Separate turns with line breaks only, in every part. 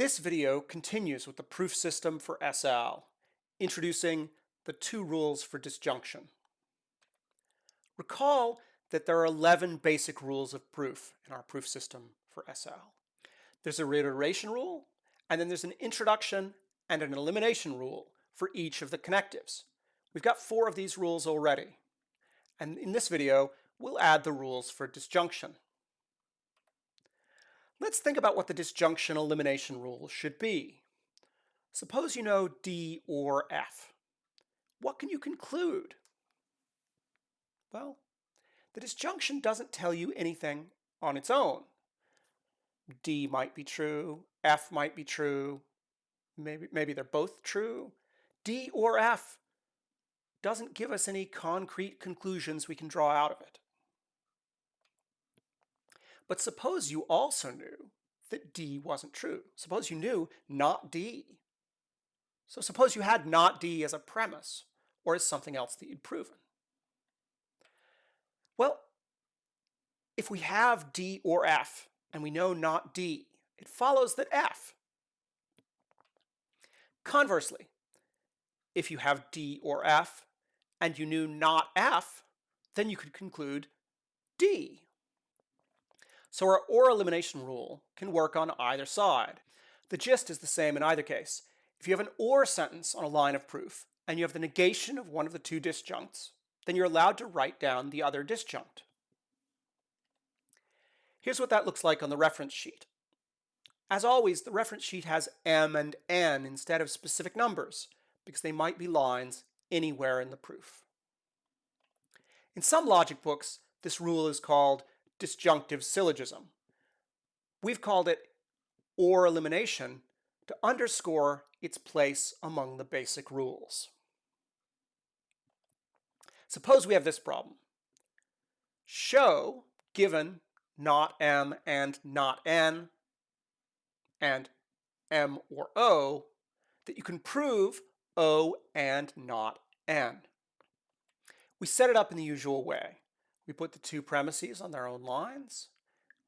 This video continues with the proof system for SL, introducing the two rules for disjunction. Recall that there are 11 basic rules of proof in our proof system for SL. There's a reiteration rule, and then there's an introduction and an elimination rule for each of the connectives. We've got 4 of these rules already, and in this video, we'll add the rules for disjunction. Let's think about what the disjunction elimination rule should be. Suppose you know D or F. What can you conclude? Well, the disjunction doesn't tell you anything on its own. D might be true, F might be true, maybe they're both true. D or F doesn't give us any concrete conclusions we can draw out of it. But suppose you also knew that D wasn't true. Suppose you knew not D. So suppose you had not D as a premise or as something else that you'd proven. Well, if we have D or F and we know not D, it follows that F. Conversely, if you have D or F and you knew not F, then you could conclude D. So our OR elimination rule can work on either side. The gist is the same in either case. If you have an OR sentence on a line of proof and you have the negation of one of the two disjuncts, then you're allowed to write down the other disjunct. Here's what that looks like on the reference sheet. As always, the reference sheet has M and N instead of specific numbers because they might be lines anywhere in the proof. In some logic books, this rule is called disjunctive syllogism. We've called it OR elimination to underscore its place among the basic rules. Suppose we have this problem. Show, given not M and not N, and M or O, that you can prove O and not N. We set it up in the usual way. We put the two premises on their own lines,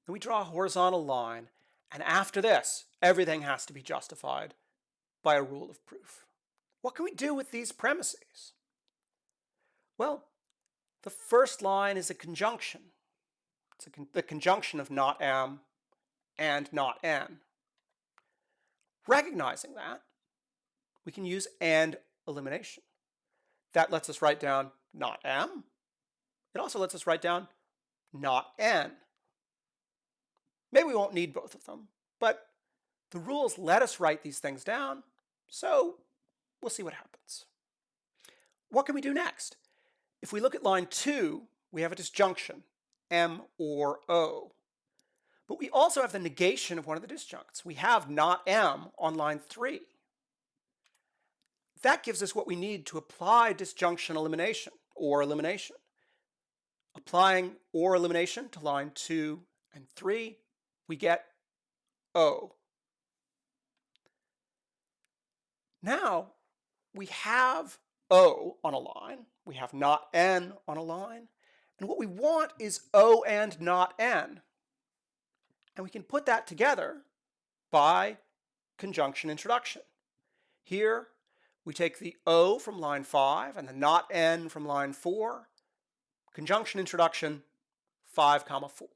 then we draw a horizontal line, and after this, everything has to be justified by a rule of proof. What can we do with these premises? Well, the first line is a conjunction. It's the conjunction of not M and not N. Recognizing that, we can use AND elimination. That lets us write down not M. It also lets us write down not N. Maybe we won't need both of them, but the rules let us write these things down, so we'll see what happens. What can we do next? If we look at line 2, we have a disjunction, M or O. But we also have the negation of one of the disjuncts. We have not M on line 3. That gives us what we need to apply disjunction elimination or elimination. Applying OR elimination to line 2 and 3, we get O. Now, we have O on a line, we have not N on a line, and what we want is O and not N. And we can put that together by conjunction introduction. Here, we take the O from line 5 and the not N from line 4, conjunction introduction 5, 4.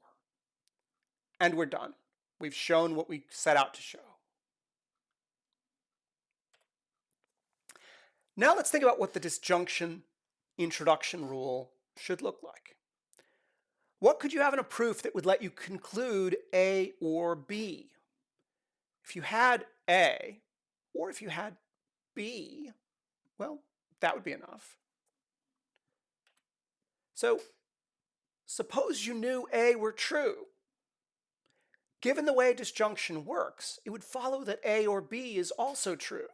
And we're done. We've shown what we set out to show. Now let's think about what the disjunction introduction rule should look like. What could you have in a proof that would let you conclude A or B? If you had A, or if you had B, well, that would be enough. So suppose you knew A were true. Given the way disjunction works, it would follow that A or B is also true.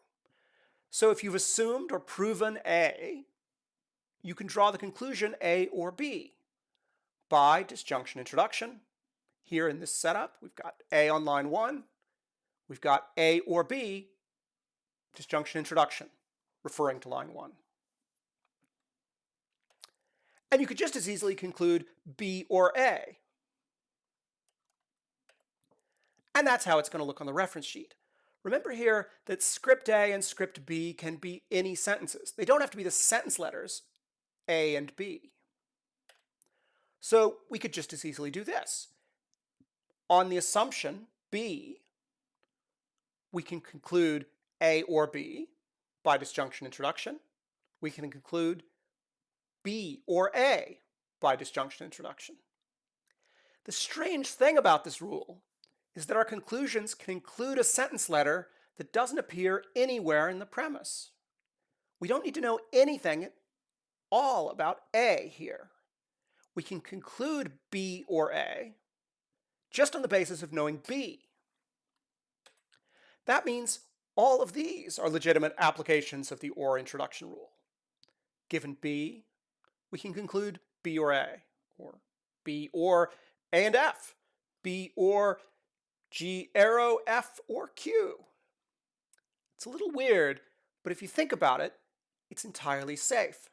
So if you've assumed or proven A, you can draw the conclusion A or B by disjunction introduction. Here in this setup, we've got A on line 1, we've got A or B, disjunction introduction, referring to line 1. And you could just as easily conclude B or A. And that's how it's going to look on the reference sheet. Remember here that script A and script B can be any sentences. They don't have to be the sentence letters A and B. So we could just as easily do this. On the assumption B, we can conclude A or B by disjunction introduction. We can conclude B or A by disjunction introduction. The strange thing about this rule is that our conclusions can include a sentence letter that doesn't appear anywhere in the premise. We don't need to know anything at all about A here. We can conclude B or A just on the basis of knowing B. That means all of these are legitimate applications of the or introduction rule. Given B, we can conclude B or A, or B or A and F, B or G arrow F or Q. It's a little weird, but if you think about it, it's entirely safe.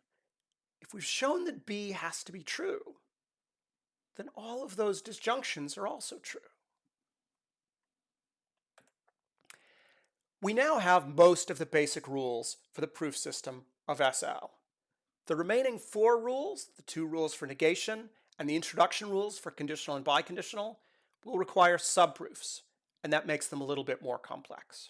If we've shown that B has to be true, then all of those disjunctions are also true. We now have most of the basic rules for the proof system of SL. The remaining 4 rules, the 2 rules for negation and the introduction rules for conditional and biconditional, will require subproofs, and that makes them a little bit more complex.